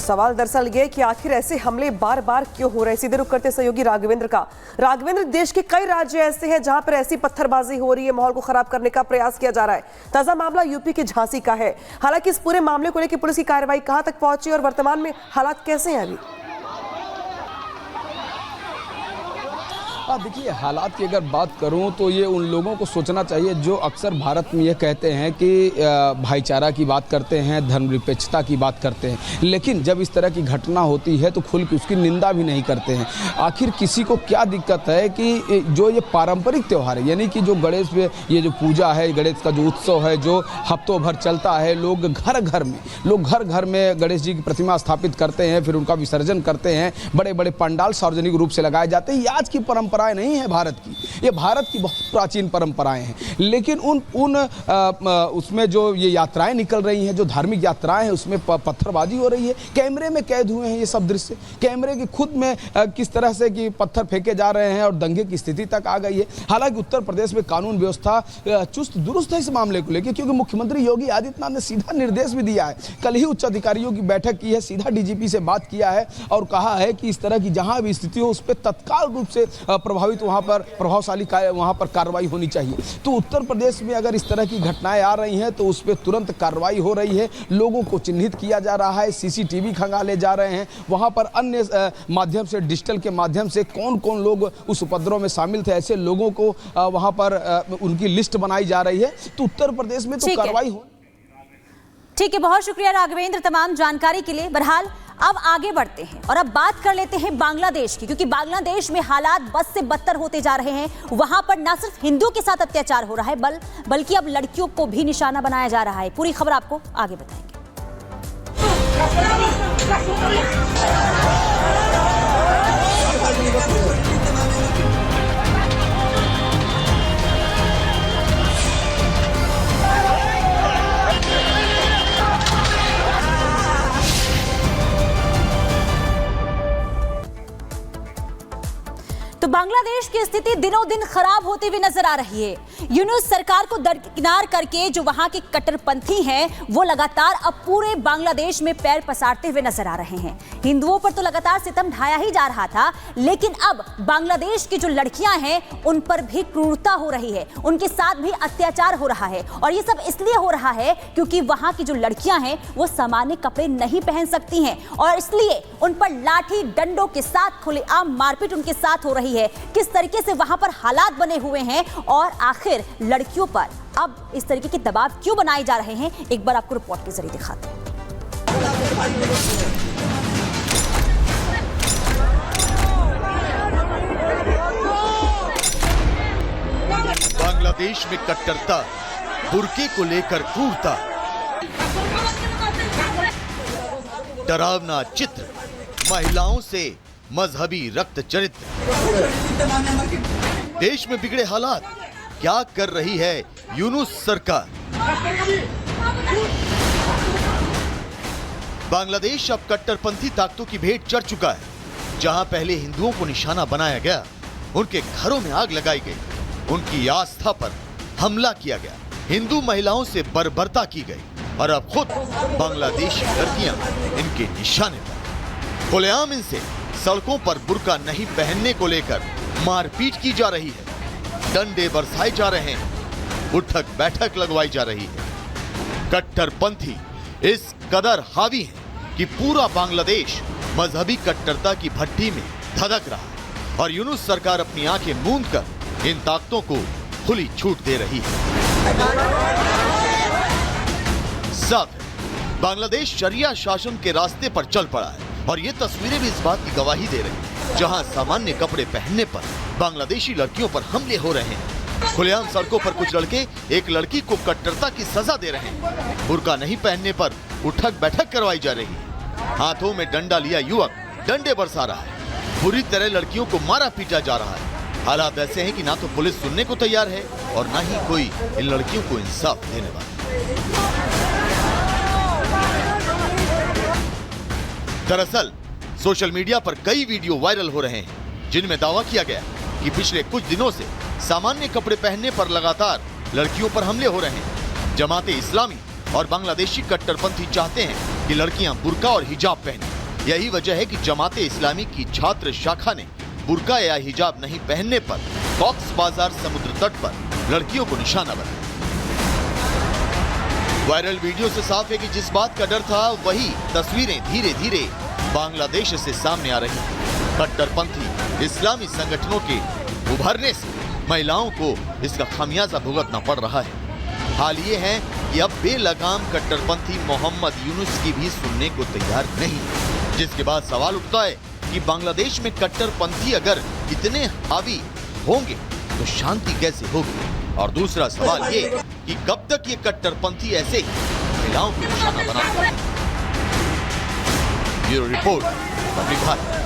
सवाल दरअसल ये कि आखिर ऐसे हमले बार बार क्यों हो रहे हैं। सीधे रुख करते सहयोगी राघवेंद्र का। राघवेंद्र, देश के कई राज्य ऐसे हैं जहां पर ऐसी पत्थरबाजी हो रही है, माहौल को खराब करने का प्रयास किया जा रहा है। ताजा मामला यूपी के झांसी का है। हालांकि इस पूरे मामले को लेकर पुलिस की कार्रवाई कहां तक पहुंची और वर्तमान में हालात कैसे हैं अभी? देखिए, हालात की अगर बात करूं तो ये उन लोगों को सोचना चाहिए जो अक्सर भारत में ये कहते हैं कि भाईचारा की बात करते हैं, धर्मनिरपेक्षता की बात करते हैं, लेकिन जब इस तरह की घटना होती है तो खुल के उसकी निंदा भी नहीं करते हैं। आखिर किसी को क्या दिक्कत है कि जो ये पारंपरिक त्यौहार है, यानी कि जो गणेश में ये जो पूजा है, गणेश का जो उत्सव है जो हफ्तों भर चलता है, लोग घर घर में गणेश जी की प्रतिमा स्थापित करते हैं, फिर उनका विसर्जन करते हैं, बड़े बड़े पंडाल सार्वजनिक रूप से लगाए जाते हैं। ये आज की परंपराएं नहीं है भारत की, ये भारत की बहुत प्राचीन परंपराएं हैं। लेकिन उसमें जो ये यात्राएं निकल रही हैं, जो धार्मिक यात्राएं हैं, उसमें पत्थरबाजी हो रही है। कैमरे में कैद हुए हैं ये सब दृश्य, कैमरे की खुद में किस तरह से कि पत्थर फेंके जा रहे हैं और दंगे की स्थिति तक आ गई है। हालांकि उत्तर प्रदेश में कानून व्यवस्था चुस्त दुरुस्त है इस मामले को लेकर, क्योंकि मुख्यमंत्री योगी आदित्यनाथ ने सीधा निर्देश भी दिया है। कल ही उच्च अधिकारियों की बैठक की है, सीधा डीजीपी से बात किया है और कहा है कि इस तरह की जहां भी स्थिति हो उस पर तत्काल रूप से प्रभावित वहां पर प्रभावशाली वहां पर कार्रवाई होनी चाहिए। तो उत्तर प्रदेश में अगर इस तरह की घटनाएं आ रही हैं तो उस पर तुरंत कार्रवाई हो रही है। लोगों को चिन्हित किया जा रहा है, सीसीटीवी खंगाले जा रहे हैं, वहां पर अन्य माध्यम से, डिजिटल के माध्यम से कौन कौन लोग उस उपद्रव में शामिल थे, ऐसे लोगों को वहां पर उनकी लिस्ट बनाई जा रही है। तो उत्तर प्रदेश में तो कार्रवाई हो। ठीक है, बहुत शुक्रिया राघवेंद्र तमाम जानकारी के लिए। बहरहाल अब आगे बढ़ते हैं और अब बात कर लेते हैं बांग्लादेश की, क्योंकि बांग्लादेश में हालात बद से बदतर होते जा रहे हैं। वहां पर न सिर्फ हिंदुओं के साथ अत्याचार हो रहा है बल्कि अब लड़कियों को भी निशाना बनाया जा रहा है। पूरी खबर आपको आगे बताएंगे। तो बांग्लादेश की स्थिति दिनों दिन खराब होती हुई नजर आ रही है। यूनुस सरकार को दरकिनार करके जो वहां के कट्टरपंथी हैं वो लगातार अब पूरे बांग्लादेश में पैर पसारते हुए नजर आ रहे हैं। हिंदुओं पर तो लगातार सितम ढाया ही जा रहा था, लेकिन अब बांग्लादेश की जो लड़कियां हैं उन पर भी क्रूरता हो रही है, उनके साथ भी अत्याचार हो रहा है। और ये सब इसलिए हो रहा है क्योंकि वहां की जो लड़कियां हैं वो सामान्य कपड़े नहीं पहन सकती हैं और इसलिए उन पर लाठी डंडों के साथ खुलेआम मारपीट उनके साथ हो रही है। किस तरीके से वहां पर हालात बने हुए हैं और आखिर लड़कियों पर अब इस तरीके के दबाव क्यों बनाए जा रहे हैं, एक बार आपको रिपोर्ट के जरिए दिखाते हैं। बांग्लादेश में कट्टरता, बुर्के को लेकर क्रूरता, डरावना चित्र, महिलाओं से मजहबी रक्त चरित्र। देश में बिगड़े हालात, क्या कर रही है यूनुस सरकार? बांग्लादेश अब कट्टरपंथी ताकतों की भेंट चढ़ चुका है। जहां पहले हिंदुओं को निशाना बनाया गया, उनके घरों में आग लगाई गई, उनकी आस्था पर हमला किया गया, हिंदू महिलाओं से बर्बरता की गई और अब खुद बांग्लादेशी लड़कियां इनके निशाने पर। खुलेआम इनसे सड़कों पर बुर्का नहीं पहनने को लेकर मारपीट की जा रही है, डंडे बरसाए जा रहे हैं, उठक बैठक लगवाई जा रही है। कट्टरपंथी इस कदर हावी हैं कि पूरा बांग्लादेश मजहबी कट्टरता की भट्टी में धधक रहा है और यूनुस सरकार अपनी आंखें मूंद कर इन ताकतों को खुली छूट दे रही है। साथ ही बांग्लादेश शरिया शासन के रास्ते पर चल पड़ा है और ये तस्वीरें भी इस बात की गवाही दे रही हैं, जहां सामान्य कपड़े पहनने पर बांग्लादेशी लड़कियों पर हमले हो रहे हैं। खुलेआम सड़कों पर कुछ लड़के एक लड़की को कट्टरता की सजा दे रहे हैं। बुर्का नहीं पहनने पर उठक बैठक करवाई जा रही है। हाथों में डंडा लिया युवक डंडे बरसा रहा है। बुरी तरह लड़कियों को मारा पीटा जा रहा है। हालात ऐसे हैं कि ना तो पुलिस सुनने को तैयार है और ना ही कोई इन लड़कियों को इंसाफ देने वाला। दरअसल सोशल मीडिया पर कई वीडियो वायरल हो रहे हैं जिनमें दावा किया गया कि पिछले कुछ दिनों से सामान्य कपड़े पहनने पर लगातार लड़कियों पर हमले हो रहे हैं। जमाते इस्लामी और बांग्लादेशी कट्टरपंथी चाहते हैं कि लड़कियां बुर्का और हिजाब पहनें। यही वजह है कि जमाते इस्लामी की छात्र शाखा ने बुर्का या हिजाब नहीं पहनने पर कॉक्स बाजार समुद्र तट पर लड़कियों को निशाना बनाया। वायरल वीडियो से साफ है कि जिस बात का डर था वही तस्वीरें धीरे धीरे बांग्लादेश से सामने आ रही हैं। कट्टरपंथी इस्लामी संगठनों के उभरने से महिलाओं को इसका खामियाजा भुगतना पड़ रहा है। हाल ये है कि अब बेलगाम कट्टरपंथी मोहम्मद यूनुस की भी सुनने को तैयार नहीं, जिसके बाद सवाल उठता है कि बांग्लादेश में कट्टरपंथी अगर इतने हावी होंगे तो शांति कैसे होगी। और दूसरा सवाल ये कि कब तक ये कट्टरपंथी ऐसे ही महिलाओं को निशाना बनाते हैं। Bureau report, public Bharat.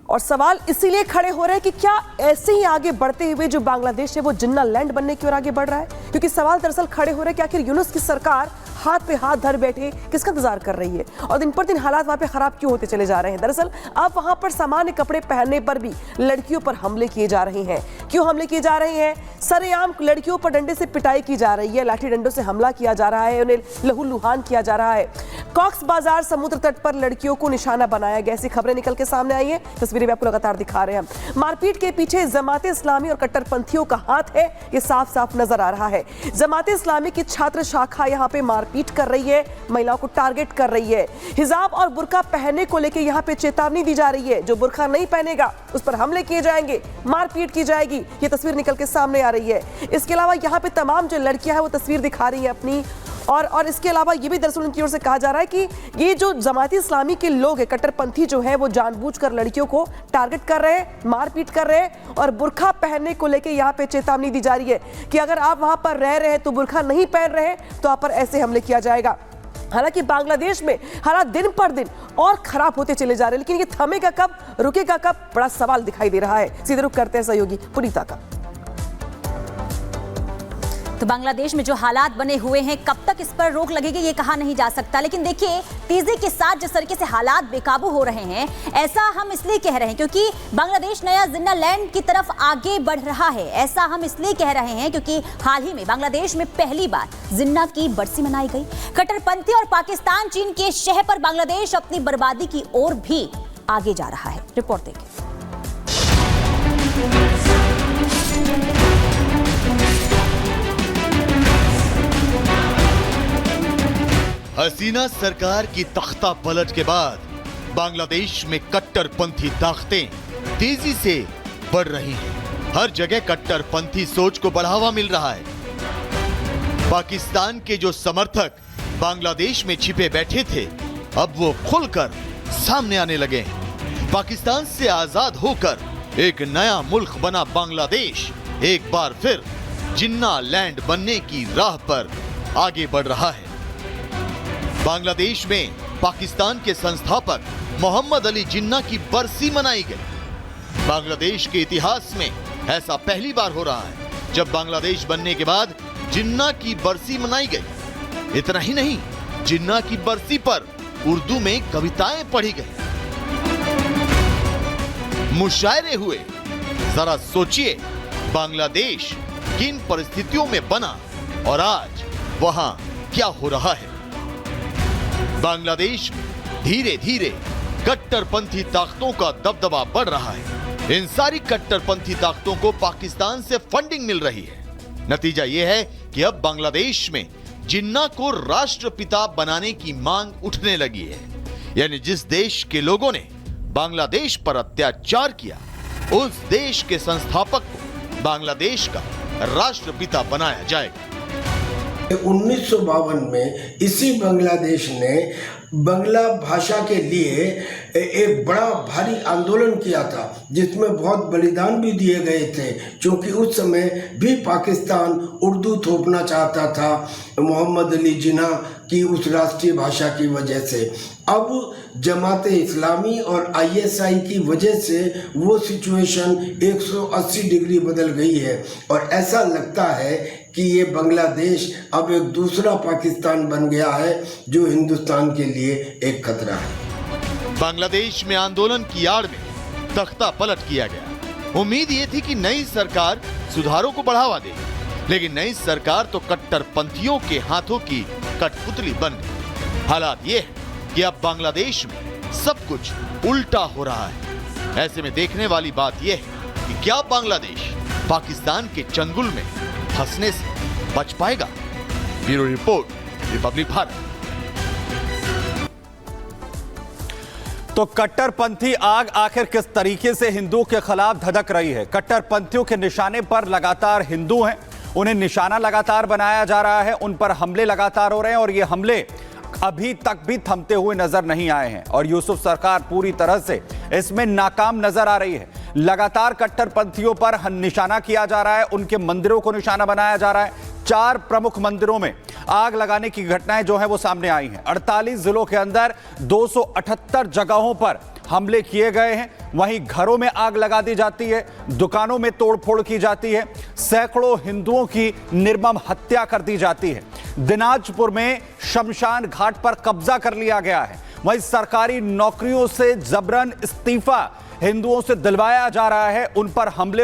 और सवाल इसीलिए खड़े हो रहे हैं कि क्या ऐसे ही आगे बढ़ते हुए जो बांग्लादेश है वो जिन्ना लैंड बनने की ओर आगे बढ़ रहा है? क्योंकि सवाल दरअसल खड़े हो रहे हैं कि आखिर यूनुस की सरकार हाथ पे हाथ धर बैठे किसका इंतजार कर रही है और दिन पर दिन हालात वहां पे खराब क्यों होते चले जा रहे हैं? दरअसल अब वहां पर सामान्य कपड़े पहनने पर भी लड़कियों पर हमले किए जा रहे हैं। क्यों हमले किए जा रहे हैं? सरेआम लड़कियों पर डंडे से पिटाई की जा रही है, लाठी डंडों से हमला किया जा रहा है, उन्हें लहूलुहान किया जा रहा है। कॉक्स बाजार समुद्र तट पर लड़कियों को निशाना बनाया गया, ऐसी खबरें निकल के सामने आई है। तस्वीरें भी आपको लगातार दिखा रहे हैं हम। मारपीट के पीछे जमाते इस्लामी और कट्टरपंथियों का हाथ है, ये साफ साफ नजर आ रहा है। जमाते इस्लामी की छात्र शाखा यहाँ पे मारपीट कर रही है, महिलाओं को टारगेट कर रही है। हिजाब और बुर्का पहनने को लेकर यहाँ पे चेतावनी दी जा रही है, जो बुर्का नहीं पहनेगा उस पर हमले किए जाएंगे, मारपीट की जाएगी। ये तस्वीर निकल के सामने आ रही है। इसके अलावा यहाँ पे तमाम जो लड़कियां हैं वो तस्वीर दिखा रही है अपनी, और इसके अलावा ये भी दरअसल उनकी ओर से कहा जा रहा है कि ये जो जमाती इस्लामी के लोग हैं, कट्टरपंथी जो है, वो जानबूझकर लड़कियों को टारगेट कर रहे हैं, मारपीट कर रहे हैं। और बुर्का पहनने को लेकर यहाँ पे चेतावनी दी जा रही है कि अगर आप वहां पर रह रहे हैं तो बुर्का नहीं पहन रहे हैं तो आप पर ऐसे हमले किया जाएगा। हालांकि बांग्लादेश में हालात दिन पर दिन और खराब होते चले जा रहे हैं, लेकिन ये थमेगा कब, रुकेगा कब, बड़ा सवाल दिखाई दे रहा है। सीधे रुख करते हैं सहयोगी पुनीता का। तो बांग्लादेश में जो हालात बने हुए हैं, कब तक इस पर रोक लगेगी ये कहा नहीं जा सकता। लेकिन देखिए, तेजी के साथ जिस तरीके से हालात बेकाबू हो रहे हैं, ऐसा हम इसलिए कह रहे हैं क्योंकि बांग्लादेश नया जिन्ना लैंड की तरफ आगे बढ़ रहा है। ऐसा हम इसलिए कह रहे हैं क्योंकि हाल ही में बांग्लादेश में पहली बार जिन्ना की बरसी मनाई गई। कट्टरपंथी और पाकिस्तान चीन के शह पर बांग्लादेश अपनी बर्बादी की ओर भी आगे जा रहा है। रिपोर्ट देखिए। हसीना सरकार की तख्ता पलट के बाद बांग्लादेश में कट्टरपंथी ताकतें तेजी से बढ़ रही हैं। हर जगह कट्टरपंथी सोच को बढ़ावा मिल रहा है। पाकिस्तान के जो समर्थक बांग्लादेश में छिपे बैठे थे, अब वो खुलकर सामने आने लगे हैं। पाकिस्तान से आजाद होकर एक नया मुल्क बना बांग्लादेश एक बार फिर जिन्ना लैंड बनने की राह पर आगे बढ़ रहा है। बांग्लादेश में पाकिस्तान के संस्थापक मोहम्मद अली जिन्ना की बरसी मनाई गई। बांग्लादेश के इतिहास में ऐसा पहली बार हो रहा है जब बांग्लादेश बनने के बाद जिन्ना की बरसी मनाई गई। इतना ही नहीं, जिन्ना की बरसी पर उर्दू में कविताएं पढ़ी गई, मुशायरे हुए। जरा सोचिए बांग्लादेश किन परिस्थितियों में बना और आज वहां क्या हो रहा है। बांग्लादेश में धीरे धीरे कट्टरपंथी ताकतों का दबदबा बढ़ रहा है। इन सारी कट्टरपंथी ताकतों को पाकिस्तान से फंडिंग मिल रही है। नतीजा यह है कि अब बांग्लादेश में जिन्ना को राष्ट्रपिता बनाने की मांग उठने लगी है। यानी जिस देश के लोगों ने बांग्लादेश पर अत्याचार किया, उस देश के संस्थापक को बांग्लादेश का राष्ट्रपिता बनाया जाएगा। 1952 में इसी बांग्लादेश ने बांग्ला भाषा के लिए एक बड़ा भारी आंदोलन किया था, जिसमें बहुत बलिदान भी दिए गए थे, क्योंकि उस समय भी पाकिस्तान उर्दू थोपना चाहता था मोहम्मद अली जिन्ना की उस राष्ट्रीय भाषा की वजह से। अब जमाते इस्लामी और ISI की वजह से वो सिचुएशन 180 डिग्री बदल गई है और ऐसा लगता है कि ये बांग्लादेश अब एक दूसरा पाकिस्तान बन गया है, जो हिंदुस्तान के लिए एक खतरा है। बांग्लादेश में आंदोलन की आड़ में तख्ता पलट किया गया। उम्मीद ये थी कि नई सरकार सुधारों को बढ़ावा देगी, लेकिन नई सरकार तो कट्टरपंथियों के हाथों की कठपुतली बन गई। हालात ये है कि कि अब बांग्लादेश में सब कुछ उल्टा हो रहा है। ऐसे में देखने वाली बात यह है कि क्या बांग्लादेश पाकिस्तान के चंगुल में फंसने से बच पाएगा। Bureau report, Republic Bharat. तो कट्टरपंथी आग आखिर किस तरीके से हिंदुओं के खिलाफ धधक रही है। कट्टरपंथियों के निशाने पर लगातार हिंदू हैं, उन्हें निशाना लगातार बनाया जा रहा है, उन पर हमले लगातार हो रहे हैं और ये हमले अभी तक भी थमते हुए नजर नहीं आए हैं और यूसुफ सरकार पूरी तरह से इसमें नाकाम नजर आ रही है। लगातार कट्टरपंथियों पर निशाना किया जा रहा है, उनके मंदिरों को निशाना बनाया जा रहा है। 4 प्रमुख मंदिरों में आग लगाने की घटनाएं जो है वो सामने आई हैं। 48 जिलों के अंदर 278 जगहों पर हमले किए गए हैं। वहीं घरों में आग लगा दी जाती है, दुकानों में तोड़फोड़ की जाती है, सैकड़ों हिंदुओं की निर्मम हत्या कर दी जाती है। दिनाजपुर में शमशान घाट पर कब्जा कर लिया गया है। वहीं सरकारी नौकरियों से जबरन इस्तीफा हिंदुओं से दिलवाया जा रहा है, उन पर हमले